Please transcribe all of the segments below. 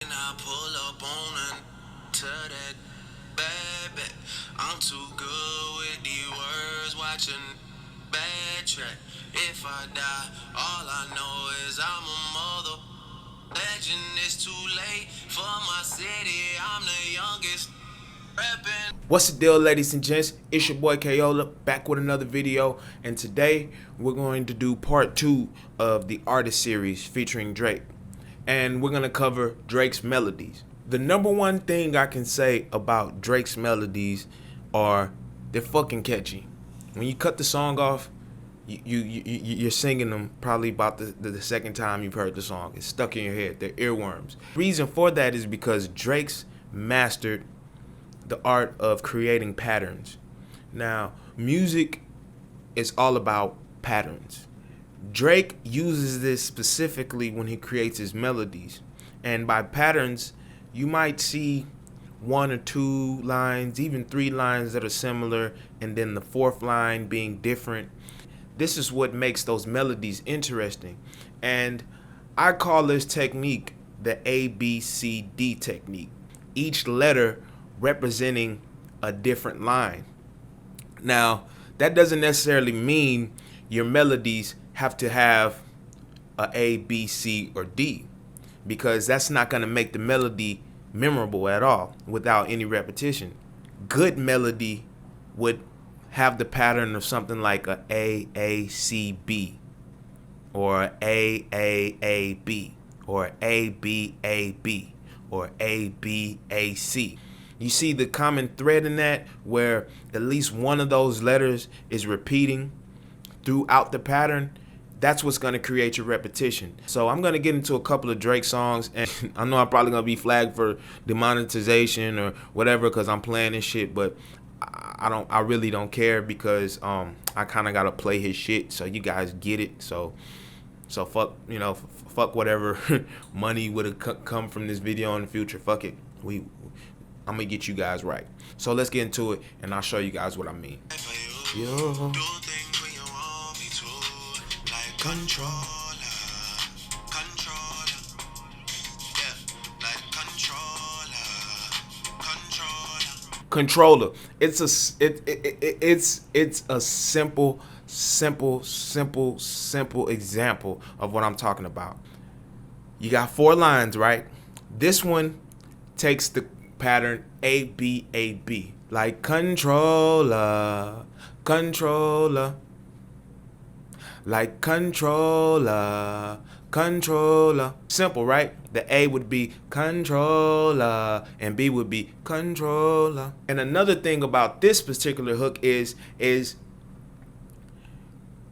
And I pull up on to that baby. I'm too good with these words, watching bad track. If I die, all I know is I'm a mother legend. It's too late for my city. I'm the youngest rapping. What's the deal, ladies and gents? It's your boy Kayola back with another video, and today we're going to do part 2 of the artist series featuring Drake. And we're going to cover Drake's melodies. The number one thing I can say about Drake's melodies are they're fucking catchy. When you cut the song off, you're singing them probably about the second time you've heard the song. It's stuck in your head. They're earworms. Reason for that is because Drake's mastered the art of creating patterns. Now, music is all about patterns. Drake uses this specifically when he creates his melodies. And by patterns, you might see 1 or 2 lines, even 3 lines that are similar, and then the 4th line being different. This is what makes those melodies interesting. And I call this technique the ABCD technique. Each letter representing a different line. Now, that doesn't necessarily mean your melodies have to have A, B, C, or D, because that's not going to make the melody memorable at all without any repetition. Good melody would have the pattern of something like A, C, B, or A, B, or A, B, or A, C. You see the common thread in that, where at least one of those letters is repeating throughout the pattern. That's what's going to create your repetition. So I'm going to get into a couple of Drake songs, and I know I'm probably going to be flagged for demonetization or whatever because I'm playing this shit, but I really don't care, because I kind of got to play his shit so you guys get it. So fuck, fuck whatever money would have come from this video in the future. Fuck it. I'm going to get you guys right. So let's get into it, and I'll show you guys what I mean. Yo. Controller, controller. It's a simple example of what I'm talking about. You got 4 lines, right? This one takes the pattern A B, like controller, controller. Like controller. Simple, right? The A would be controller and B would be controller. And another thing about this particular hook is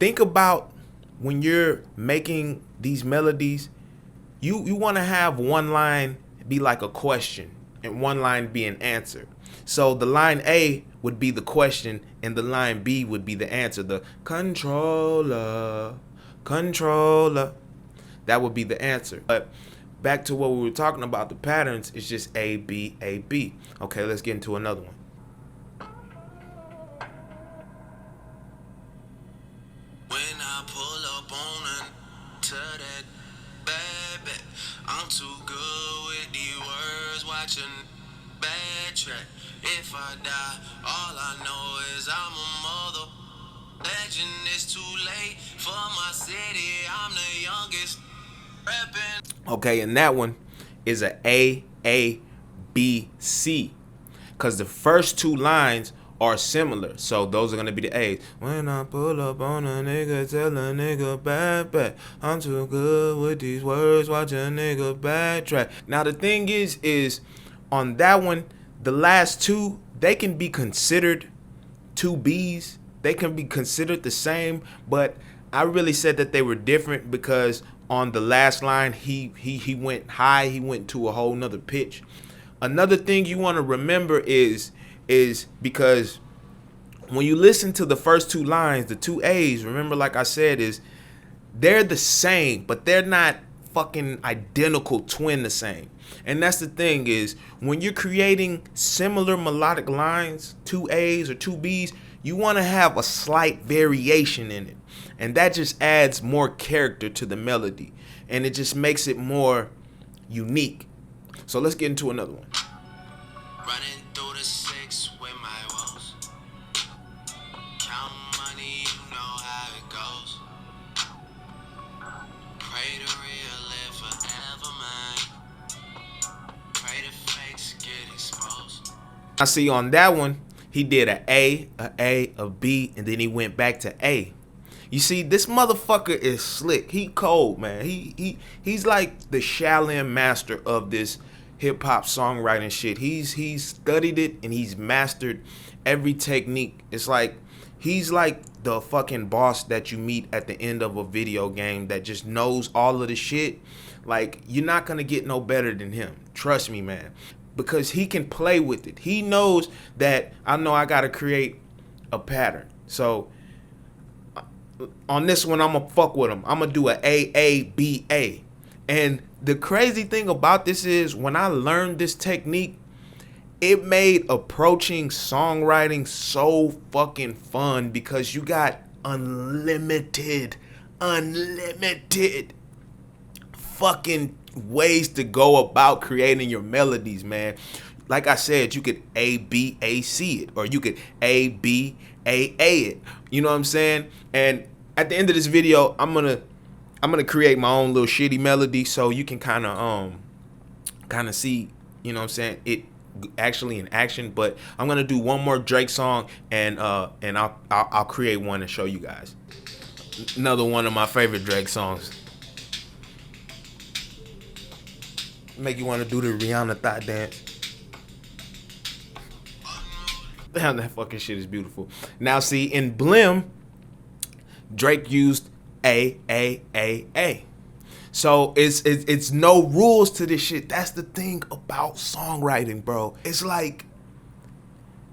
think about when you're making these melodies, you want to have one line be like a question and one line be an answer. So the line A would be the question and the line B would be the answer. The controller. That would be the answer. But back to what we were talking about, the patterns, is just A, B. Okay, let's get into another one. When I pull up on to that baby, I'm too good with these words, watching bad track. If I die, all I know is I'm a mother legend. It's too late for my city. I'm the youngest rapping. Okay, and that one is a B, C, because the first 2 lines are similar. So those are gonna be the A's. When I pull up on a nigga, tell a nigga bad. I'm too good with these words, watch a nigga backtrack. Now the thing is on that one, the last 2, they can be considered 2 B's. They can be considered the same, but I really said that they were different because on the last line, he went high. He went to a whole nother pitch. Another thing you want to remember is because when you listen to the first 2 lines, the 2 A's, remember, like I said, is they're the same, but they're not fucking identical twin the same. And that's the thing, is when you're creating similar melodic lines, 2 A's or 2 B's, you want to have a slight variation in it. And that just adds more character to the melody. And it just makes it more unique. So let's get into another one. Running through the six with my woes. Count money, you know how it goes. Pray the real live forever, man. Pray the fakes get exposed. I see on that one, he did a B, and then he went back to A. You see, this motherfucker is slick. He cold, man. He's like the Shaolin master of this hip hop songwriting shit. He's studied it and he's mastered every technique. It's like he's like the fucking boss that you meet at the end of a video game that just knows all of the shit. Like, you're not gonna get no better than him. Trust me, man. Because he can play with it. He knows that I know I gotta create a pattern. So on this one, I'm gonna fuck with him. I'm gonna do a A. And the crazy thing about this is when I learned this technique, it made approaching songwriting so fucking fun because you got unlimited fucking ways to go about creating your melodies, man. Like I said, you could A-B-A-C it, or you could A-B-A-A it. You know what I'm saying? And at the end of this video, I'm gonna create my own little shitty melody so you can kind of see, you know what I'm saying, it actually in action. But I'm gonna do one more Drake song, and I'll create one and show you guys. Another one of my favorite Drake songs. Make you want to do the Rihanna thigh dance. Damn, that fucking shit is beautiful. Now see, in Blim, Drake used A. So it's no rules to this shit. That's the thing about songwriting, bro. It's like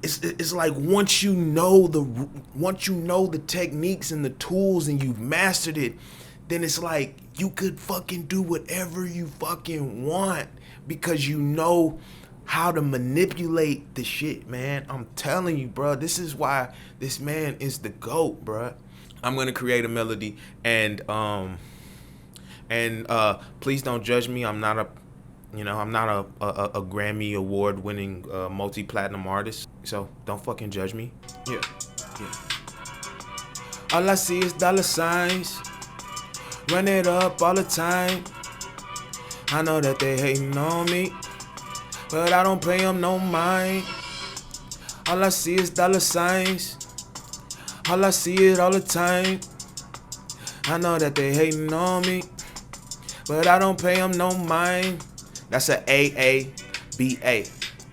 once you know the techniques and the tools and you've mastered it, then it's like you could fucking do whatever you fucking want because you know how to manipulate the shit, man. I'm telling you, bro. This is why this man is the GOAT, bro. I'm gonna create a melody, and please don't judge me. I'm not a Grammy award winning multi-platinum artist, so don't fucking judge me. Yeah. All I see is dollar signs. Run it up all the time. I know that they hating on me, but I don't pay them no mind. All I see is dollar signs. All I see it all the time. I know that they hating on me, but I don't pay them no mind. That's a A,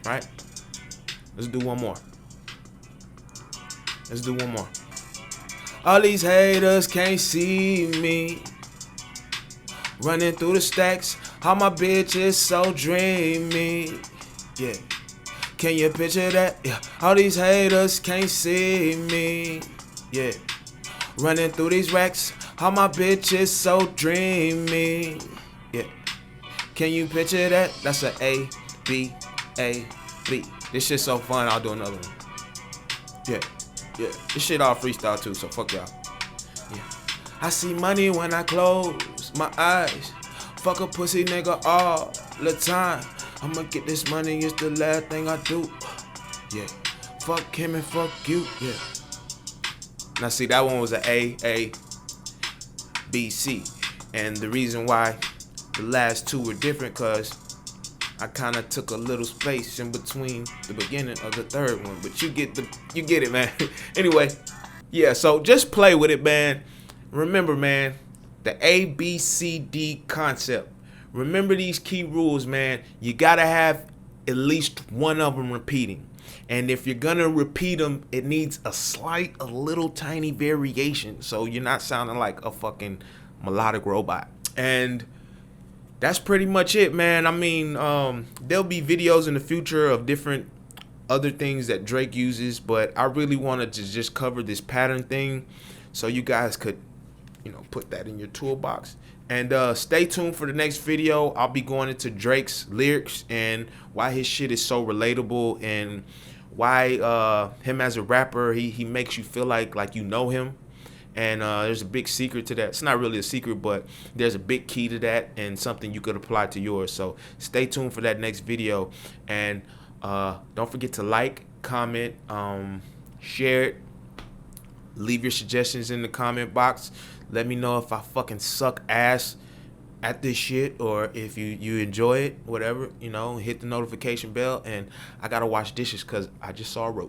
right? Let's do one more. All these haters can't see me. Running through the stacks, how my bitch is so dreamy. Yeah, can you picture that? Yeah, all these haters can't see me. Yeah, running through these racks, how my bitch is so dreamy. Yeah, can you picture that? That's a A, B. This shit's so fun, I'll do another one. Yeah, this shit all freestyle too, so fuck y'all. Yeah, I see money when I close my eyes. Fuck a pussy nigga all the time. I'ma get this money, it's the last thing I do. Yeah, fuck him and fuck you. Yeah. Now see, that one was a A, B, C. And the reason why the last two were different, cause I kind of took a little space in between the beginning of the third one. But you get it, man. Anyway, yeah, so just play with it, man. Remember, man, the A, B, C, D concept. Remember these key rules, man. You gotta have at least one of them repeating. And if you're gonna repeat them, it needs a little tiny variation, so you're not sounding like a fucking melodic robot. And that's pretty much it, man. I mean, there'll be videos in the future of different other things that Drake uses, but I really wanted to just cover this pattern thing so you guys could, put that in your toolbox. And stay tuned for the next video. I'll be going into Drake's lyrics and why his shit is so relatable, and why him as a rapper, he makes you feel like you know him. And there's a big secret to that. It's not really a secret, but there's a big key to that and something you could apply to yours. So stay tuned for that next video. And don't forget to like, comment, share it. Leave your suggestions in the comment box. Let me know if I fucking suck ass at this shit, or if you enjoy it, whatever, hit the notification bell. And I gotta wash dishes because I just saw a roach.